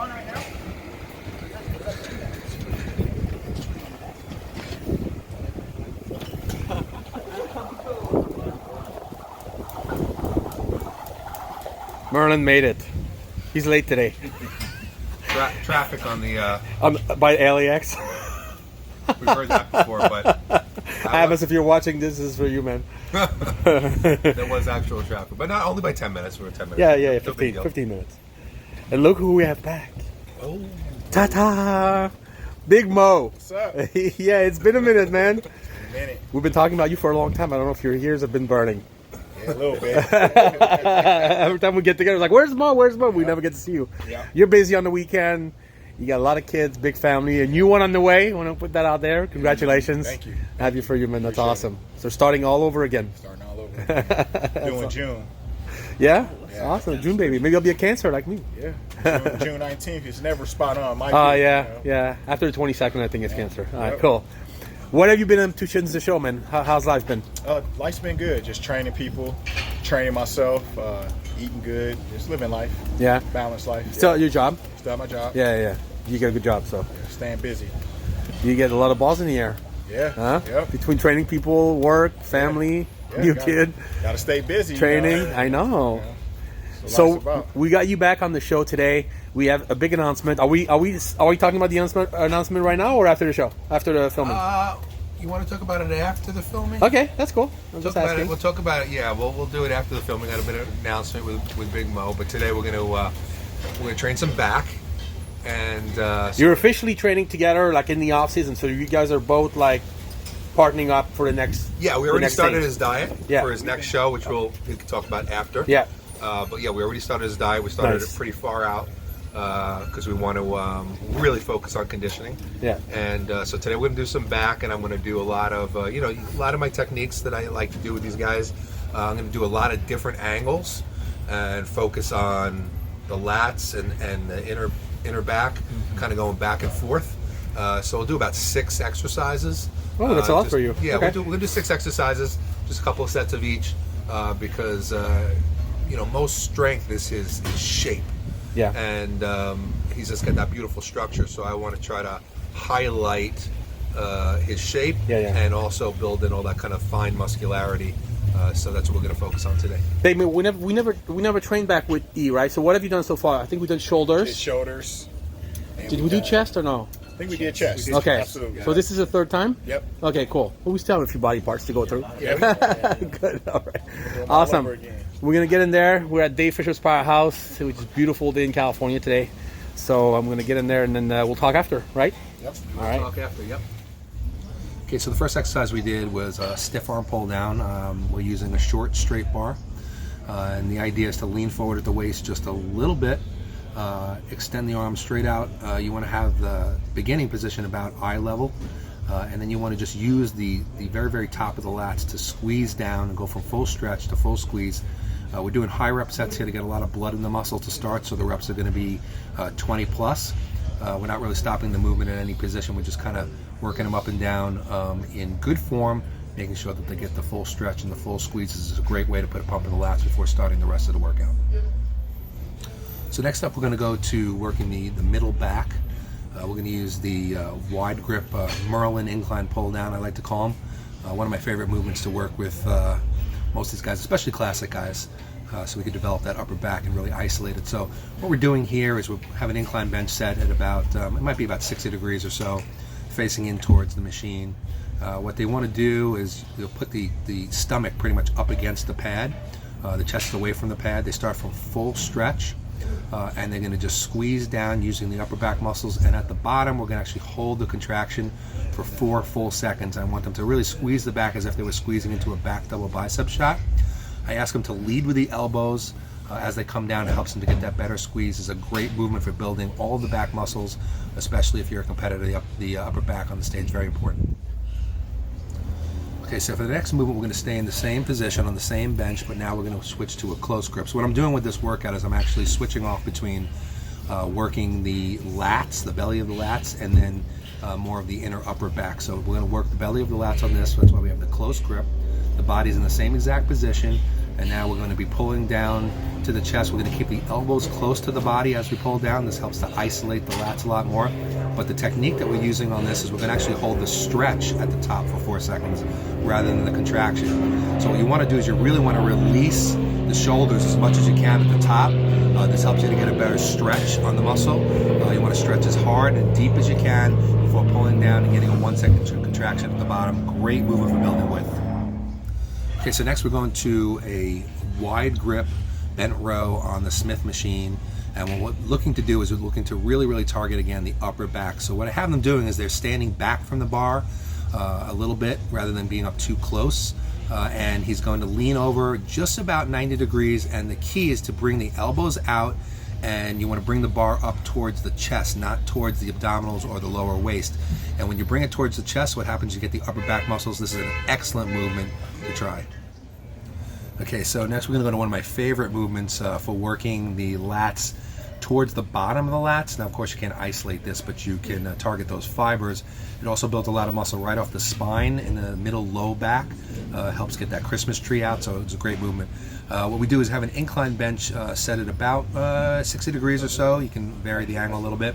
on right now? Merlin made it. He's late today. Traffic on the. By LAX. We've heard that before, but. Amos, if you're watching, this is for you, man. There was actual traffic, but not only by 10 minutes. We were 10 minutes. Yeah, 15 minutes. And look who we have back. Oh. Ta-ta! Big Moe. What's up? Yeah, it's been a minute, man. A minute. We've been talking about you for a long time. I don't know if your ears have been burning. Yeah, a little bit. Every time we get together, it's like, where's Moe? Where's Moe? We never get to see you. Yeah. You're busy on the weekend. You got a lot of kids, big family, a new one on the way. I want to put that out there. Congratulations. Thank you. Happy for you, man. That's Appreciate awesome. So starting all over again. Starting all over again. Doing June. Yeah? Yeah. Awesome. June baby. Maybe I'll be a Cancer like me. Yeah. June 19th is never spot on. Oh, yeah. After the 22nd, I think it's Cancer. All right, cool. What have you been up to since the show, man? How's life been? Life's been good. Just training people, training myself, eating good, just living life. Yeah. Balanced life. Still at your job? Still at my job. Yeah. You get a good job, so. Staying busy. You get a lot of balls in the air. Yeah. Huh? Yep. Between training people, work, family, new kid. Gotta stay busy. Training. You know? I know. Yeah. So we got you back on the show today. We have a big announcement. Are we talking about the announcement right now or after the show? After the filming? You want to talk about it after the filming? Okay, that's cool. I'm just asking. We'll talk about it. Yeah, we'll do it after the filming. Got a bit of an announcement with Big Moe, but today we're gonna train some back, and you're officially training together, like in the off season. So you guys are both like partnering up for the next. Yeah, we already started his diet for his next show, which we can talk about after. Yeah. But yeah, we already started his diet. We started it pretty far out because we want to really focus on conditioning. Yeah. And so today we're going to do some back, and I'm going to do a lot of a lot of my techniques that I like to do with these guys. I'm going to do a lot of different angles and focus on the lats and the inner back, kind of going back and forth. So we'll do about 6 exercises. Oh, that's a lot for you. Yeah, okay. we're going to do 6 exercises, just a couple of sets of each, because most strength is his shape. Yeah. And he's just got that beautiful structure, so I want to try to highlight his shape and also build in all that kind of fine muscularity. So that's what we're going to focus on today. Hey, we never trained back with E, right? So what have you done so far? I think we've done shoulders. Did shoulders. Did we do chest or no? I think we did chest. Okay. Absolutely. So this is the 3rd time? Yep. Okay, cool. Well, we still have a few body parts to go through. Yeah. Good. All right. Awesome. We're going to get in there. We're at Dave Fisher's Powerhouse, which is a beautiful day in California today. So I'm going to get in there and then we'll talk after, right? Yep. All right. Talk after, yep. Okay, so the first exercise we did was a stiff arm pull down. We're using a short straight bar. And the idea is to lean forward at the waist just a little bit. Extend the arms straight out. You want to have the beginning position about eye level. And then you want to just use the very, very top of the lats to squeeze down and go from full stretch to full squeeze. We're doing high rep sets here to get a lot of blood in the muscle to start, so the reps are going to be 20 plus. We're not really stopping the movement in any position. We're just kind of working them up and down in good form, making sure that they get the full stretch and the full squeeze. This is a great way to put a pump in the lats before starting the rest of the workout. So next up, we're going to go to working the middle back. We're going to use the wide grip Merlin incline pull down, I like to call them. One of my favorite movements to work with most of these guys, especially classic guys, so we can develop that upper back and really isolate it. So what we're doing here is we have an incline bench set at about, it might be about 60 degrees or so, facing in towards the machine. What they want to do is you'll put the stomach pretty much up against the pad, the chest is away from the pad. They start from full stretch. And they're going to just squeeze down using the upper back muscles, and at the bottom we're going to actually hold the contraction for 4 full seconds. I want them to really squeeze the back as if they were squeezing into a back double bicep shot. I ask them to lead with the elbows as they come down. It helps them to get that better squeeze. It's a great movement for building all of the back muscles, especially if you're a competitor. The upper back on the stage is very important. Okay, so for the next movement, we're going to stay in the same position on the same bench, but now we're going to switch to a close grip. So what I'm doing with this workout is I'm actually switching off between working the lats, the belly of the lats, and then more of the inner upper back. So we're going to work the belly of the lats on this, so that's why we have the close grip. The body's in the same exact position, and now we're going to be pulling down up to the chest. We're going to keep the elbows close to the body as we pull down. This helps to isolate the lats a lot more. But the technique that we're using on this is we're going to actually hold the stretch at the top for 4 seconds rather than the contraction. So what you want to do is you really want to release the shoulders as much as you can at the top. This helps you to get a better stretch on the muscle. You want to stretch as hard and deep as you can before pulling down and getting a 1 second contraction at the bottom. Great movement for building width. Okay, so next we're going to a wide grip bent row on the Smith machine. And what we're looking to do is we're looking to really target, again, the upper back. So what I have them doing is they're standing back from the bar a little bit rather than being up too close. And he's going to lean over just about 90 degrees. And the key is to bring the elbows out, and you want to bring the bar up towards the chest, not towards the abdominals or the lower waist. And when you bring it towards the chest, what happens, you get the upper back muscles. This is an excellent movement to try. Okay, so next we're going to go to one of my favorite movements for working the lats towards the bottom of the lats. Now, of course, you can't isolate this, but you can target those fibers. It also builds a lot of muscle right off the spine in the middle low back. Helps get that Christmas tree out, so it's a great movement. What we do is have an incline bench set at about 60 degrees or so. You can vary the angle a little bit.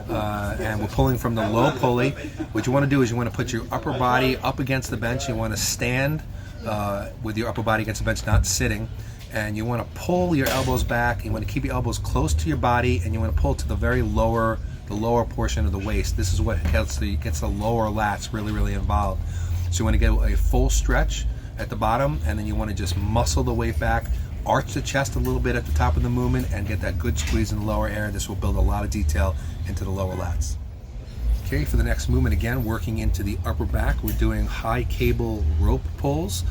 And we're pulling from the low pulley. What you want to do is you want to put your upper body up against the bench. You want to stand with your upper body against the bench, not sitting. And you want to pull your elbows back. You want to keep your elbows close to your body, and you want to pull to the very lower portion of the waist. This is what gets the lower lats really involved. So you want to get a full stretch at the bottom, and then you want to just muscle the weight back, arch the chest a little bit at the top of the movement, and get that good squeeze in the lower area. This will build a lot of detail into the lower lats. Okay, for the next movement, again, working into the upper back, we're doing high cable rope pulls.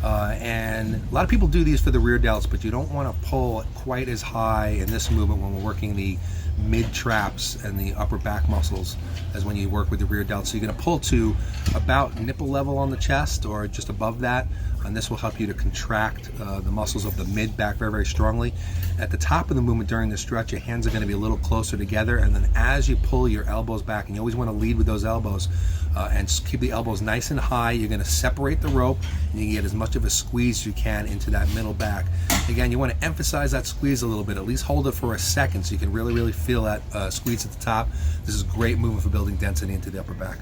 And a lot of people do these for the rear delts, but you don't want to pull quite as high in this movement when we're working the mid traps and the upper back muscles as when you work with the rear delts. So you're going to pull to about nipple level on the chest or just above that, and this will help you to contract the muscles of the mid back very strongly. At the top of the movement during the stretch, your hands are going to be a little closer together, and then as you pull your elbows back, and you always want to lead with those elbows, and keep the elbows nice and high, you're going to separate the rope, and you can get as much of a squeeze as you can into that middle back. Again, you want to emphasize that squeeze a little bit, at least hold it for a second so you can really feel that squeeze at the top. This is a great movement for building density into the upper back.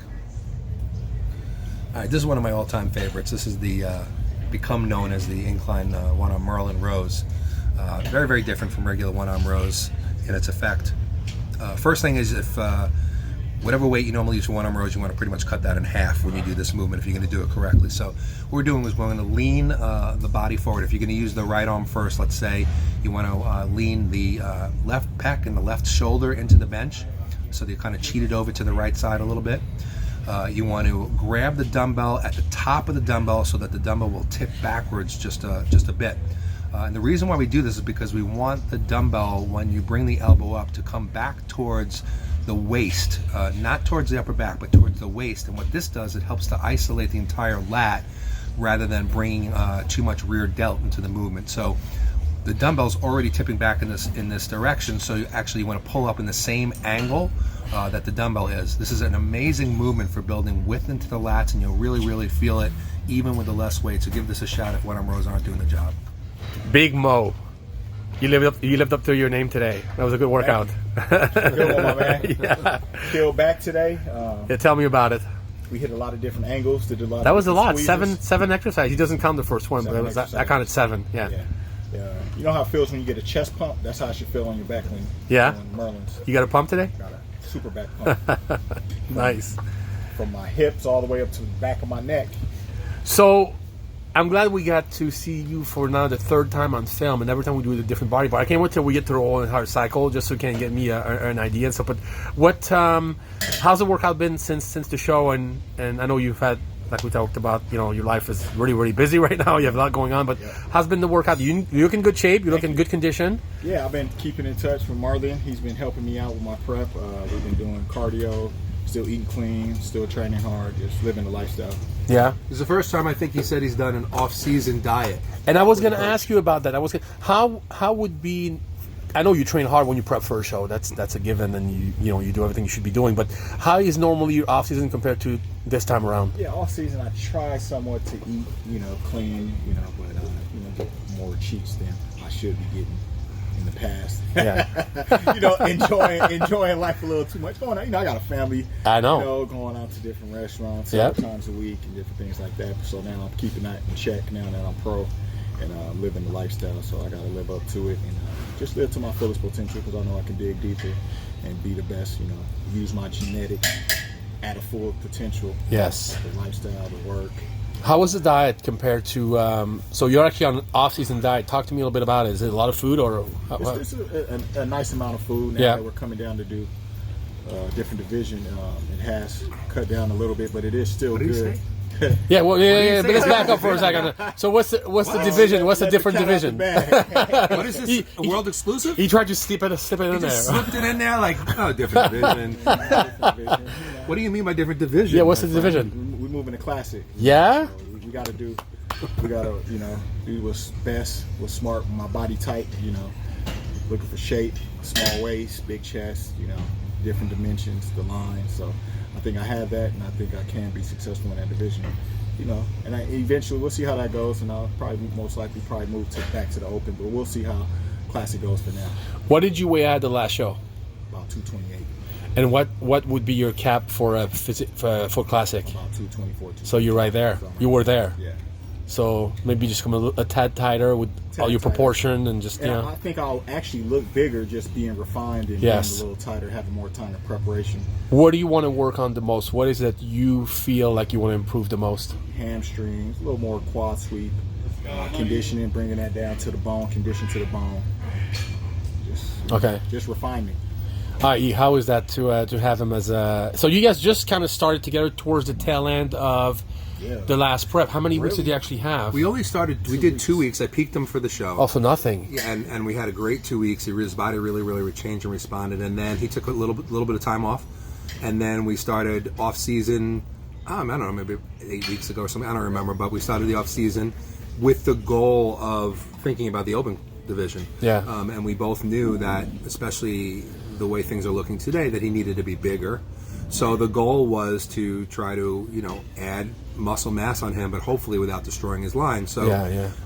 All right, this is one of my all-time favorites. This is the become known as the Incline one-arm Merlin rows. Very different from regular one-arm rows in its effect. First thing is, if whatever weight you normally use for one-arm rows, you want to pretty much cut that in half when you do this movement if you're going to do it correctly. So what we're doing is we're going to lean the body forward. If you're going to use the right arm first, let's say you want to lean the left pec and the left shoulder into the bench, so that you kind of cheat it over to the right side a little bit. You want to grab the dumbbell at the top of the dumbbell so that the dumbbell will tip backwards just a bit. And the reason why we do this is because we want the dumbbell, when you bring the elbow up, to come back towards the waist, not towards the upper back, but towards the waist. And what this does, it helps to isolate the entire lat rather than bringing too much rear delt into the movement. So the dumbbell's already tipping back in this direction, so you actually want to pull up in the same angle that the dumbbell is. This is an amazing movement for building width into the lats, and you'll really feel it even with the less weight. So give this a shot if one-arm rows aren't doing the job. Big Moe, you lived up to your name today. That was a good workout. Good one, my man. Yeah. Peeled back today. Yeah, tell me about it. We hit a lot of different angles. Did a lot. That was a lot. Squeezes. Seven exercises. He doesn't count the first one, but it was, I counted 7. Yeah. You know how it feels when you get a chest pump? That's how it should feel on your back when doing Merlins. You got a pump today? Got a super back pump. Nice. From my hips all the way up to the back of my neck. So I'm glad we got to see you for now the 3rd time on film, and every time we do a different body part. I can't wait till we get through the whole entire cycle, just so you can get me an idea and stuff. But what, how's the workout been since the show? And I know you've had, like we talked about, your life is really busy right now. You have a lot going on, but how's been the workout? You look in good shape. You look in good condition. Yeah, I've been keeping in touch with Merlin. He's been helping me out with my prep. We've been doing cardio, still eating clean, still training hard, just living the lifestyle. Yeah. This is the first time I think he said he's done an off-season diet. And I was going to ask you about that. How would be? I know you train hard when you prep for a show. That's a given, and you do everything you should be doing. But how is normally your off season compared to this time around? Yeah, off season I try somewhat to eat, clean, but get more cheats than I should be getting. in the past. Yeah. You know, enjoying life a little too much. Going out, you know, I got a family. I know. You know, going out to different restaurants several times a week and different things like that. So now I'm keeping that in check now that I'm pro and living the lifestyle. So I got to live up to it and just live to my fullest potential because I know I can dig deeper and be the best. You know, use my genetics at a full potential. Yes. The lifestyle, the work. How was the diet compared to? So you're actually on an off-season diet. Talk to me a little bit about it. Is it a lot of food or? It's a nice amount of food. Now that we're coming down to do different division, it has cut down a little bit, but it is still good. Yeah, well, yeah. But let's back up for a second. So what's the division? What's the different division? What is this? A world exclusive? He tried to slip it in there. Slipped it in there like different division. What do you mean by different division? Yeah, what's the division? We're moving to classic. Yeah. So we got to do what's best, what's smart, my body type. You know, looking for shape, small waist, big chest. You know, different dimensions, the line. So I think I have that, and I think I can be successful in that division. You know, and eventually we'll see how that goes, and I'll probably most likely move back to the open, but we'll see how classic goes for now. What did you weigh at the last show? About 228. And what would be your cap for for classic? About 224. So you're right there. You were there. Yeah. So maybe just come a tad tighter with all your proportion and just I think I'll actually look bigger just being refined and being a little tighter, having more time of preparation. What do you want to work on the most? What is it you feel like you want to improve the most? Hamstrings, a little more quad sweep, conditioning, bringing that down to the bone, condition to the bone. Just refinement. How is that to have him as a? So you guys just kind of started together towards the tail end of the last prep. How many weeks did you actually have? We only started. We did 2 weeks. I peaked him for the show. Oh, for nothing. Yeah, and we had a great 2 weeks. His body really changed and responded. And then he took a little bit of time off, and then we started off season. I don't know, maybe 8 weeks ago or something. I don't remember, but we started the off season with the goal of thinking about the open division. Yeah. And we both knew that, especially the way things are looking today, that he needed to be bigger. So the goal was to try to, add muscle mass on him, but hopefully without destroying his line. So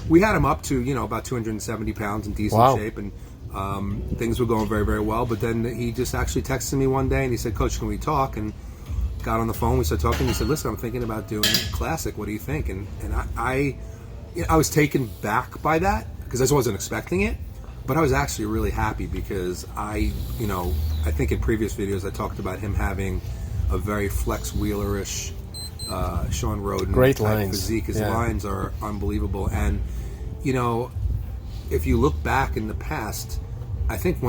we had him up to, about 270 pounds in decent shape, and things were going very, very well. But then he just actually texted me one day and he said, "Coach, can we talk?" And got on the phone. We started talking. He said, "Listen, I'm thinking about doing classic. What do you think?" And I was taken back by that because I just wasn't expecting it. But I was actually really happy because I think in previous videos I talked about him having a very Flex Wheeler-ish Sean Roden great type lines. physique. His lines are unbelievable. And, if you look back in the past, I think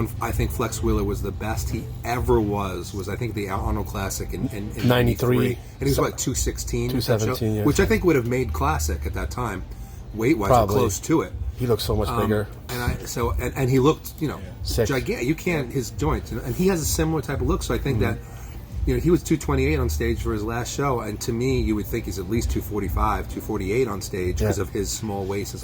Flex Wheeler was the best he ever was I think the Arnold Classic in 93. And he was 216? 217, yeah. Which I think would have made Classic at that time, weight-wise, or close to to it. He looks so much bigger. And he looked, sick. Gigantic. You can't, his joints, and he has a similar type of look. So I think that, he was 228 on stage for his last show, and to me, you would think he's at least 245, 248 on stage because of his small waist.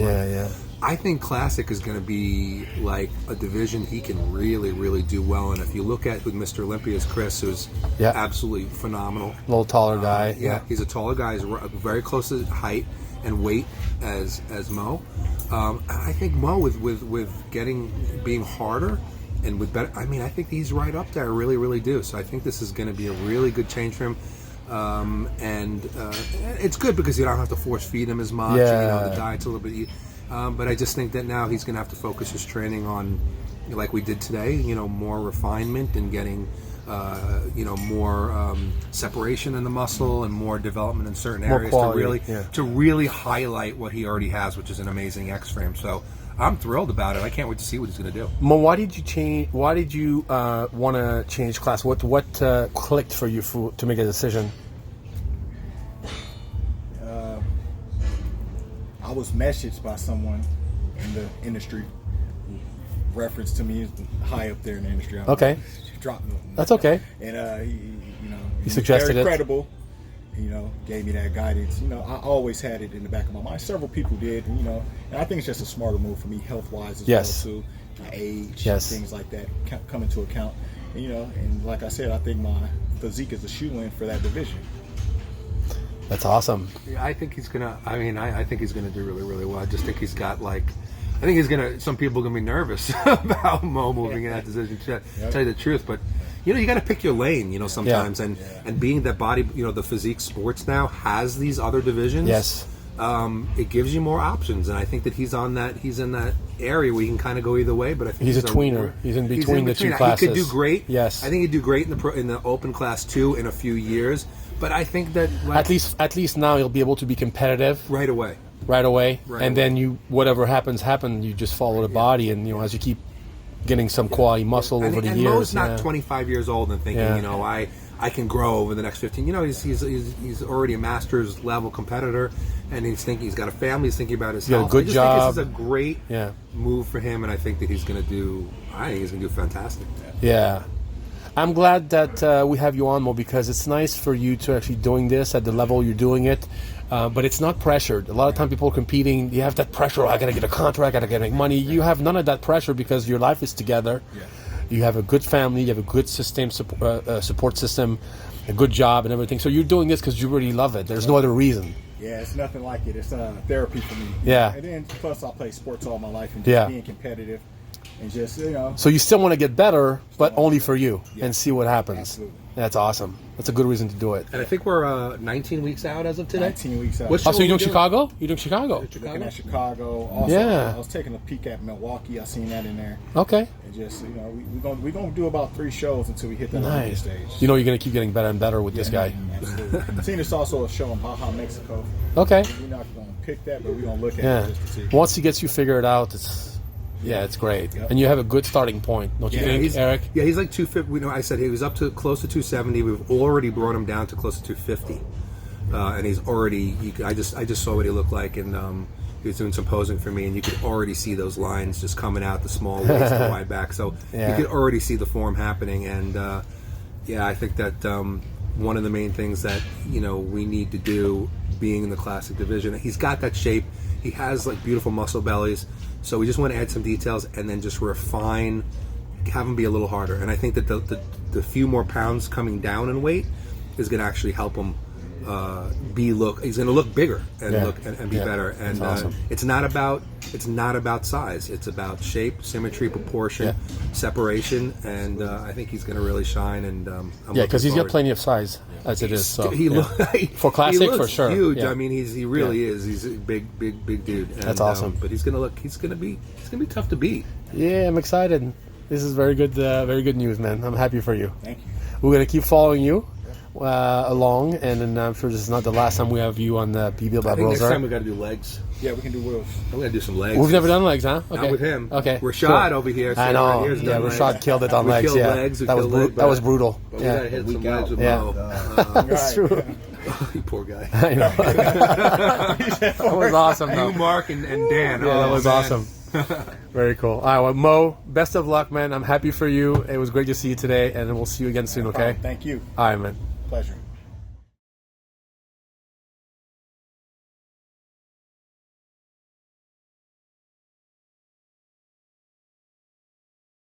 I think Classic is going to be like a division he can really, really do well in. If you look at with Mr. Olympia's Chris, who's absolutely phenomenal. A little taller guy. He's a taller guy. He's very close to height and weight as Moe. I think Moe with being harder and with better. I mean, I think he's right up there. I really, really do. So I think this is going to be a really good change for him. And it's good because you don't have to force feed him as much. The diet's a little bit. But I just think that now he's going to have to focus his training on, like we did today. More refinement and getting. More separation in the muscle and more development in certain areas to really highlight what he already has, which is an amazing X frame. So I'm thrilled about it. I can't wait to see what he's going to do. Mo, why did you change? Why did you want to change class? What clicked for you to make a decision? I was messaged by someone in the industry. Reference to me is high up there in the industry. Okay. That's okay. And he suggested very credible. Gave me that guidance. I always had it in the back of my mind. Several people did. And I think it's just a smarter move for me, health wise as well too. My age, things like that come into account. And like I said, I think my physique is a shoe-in for that division. That's awesome. Yeah, I think he's gonna. I think he's gonna do really, really well. I just think he's got think he's gonna. Some people are gonna be nervous about Mo moving in that decision. To tell you the truth, but you got to pick your lane. Sometimes, and being that body, the physique sports now has these other divisions. Yes. It gives you more options, and I think that he's in that area where you can kind of go either way. But I think he's a tweener. He's in between the two classes. He could do great. Yes, I think he'd do great in the open class too in a few years. But I think that at least now he'll be able to be competitive right away. And then whatever happens. You just follow the body, and as you keep getting some quality muscle over the years. Mo's not 25 years old and thinking, I can grow over the next 15. He's already a master's level competitor, and he's got a family. He's thinking about his health. Got a good job. I just think this is a great move for him, and I think that he's going to do. I think he's going to do fantastic. Yeah. I'm glad that we have you on, Mo, because it's nice for you to actually doing this at the level you're doing it, but it's not pressured. A lot of time people are competing, you have that pressure, I got to get a contract, I got to make money. You have none of that pressure because your life is together. Yeah. You have a good family, you have a good support system, a good job and everything. So you're doing this because you really love it. There's no other reason. Yeah, it's nothing like it. It's therapy for me. Yeah. And then plus I play sports all my life and just being competitive. And just, So you still want to get better, but only for you, and see what happens. Absolutely. That's awesome. That's a good reason to do it. And I think we're 19 weeks out as of today. 19 weeks out. So you're doing Chicago? You're doing Chicago? Looking at Chicago. Also, I was taking a peek at Milwaukee. I seen that in there. Okay. And just, we're gonna do about 3 shows until we hit that Olympic stage. You're going to keep getting better and better with this guy. Absolutely. Seen this also a show in Baja, Mexico. Okay. We're not going to pick that, but we're going to look at it just to see. Once he gets you figured out, it's great. Yep. And you have a good starting point, don't you think, Eric? Yeah, he's like 250. I said he was up to close to 270. We've already brought him down to close to 250. And he's already, I just saw what he looked like, and he was doing some posing for me, and you could already see those lines just coming out, the small waist, the wide back. So you could already see the form happening. And I think that one of the main things that, we need to do being in the classic division, he's got that shape. He has like beautiful muscle bellies. So we just want to add some details and then just refine, have him be a little harder. And I think that the few more pounds coming down in weight is going to actually help him he's going to look bigger and be better. And awesome. It's not about size. It's about shape, symmetry, proportion, separation. And I think he's going to really shine. And because he's got plenty of size as it is. So for classic, he looks for sure, huge. I mean, he really is. He's a big dude. And, that's awesome. But he's going to be tough to beat. Yeah, I'm excited. This is very good news, man. I'm happy for you. Thank you. We're going to keep following you along, and then I'm sure this is not the last time we have you on the BBL Bob Rosa. Next time we got to do legs. Yeah, we can do wheels. I'm going to do some legs. We've never done legs, huh? Okay. Not with him. Okay. Rashad over here. I know. Rashad killed it on legs. That was brutal. But we got to hit some legs with Mo. That's true. You poor guy. I know. That was awesome, though. You, Mark, and Dan. Yeah, that was awesome. Very cool. All right, well, Mo, best of luck, man. I'm happy for you. It was great to see you today, and we'll see you again soon, okay? Thank you. All right, man. Pleasure.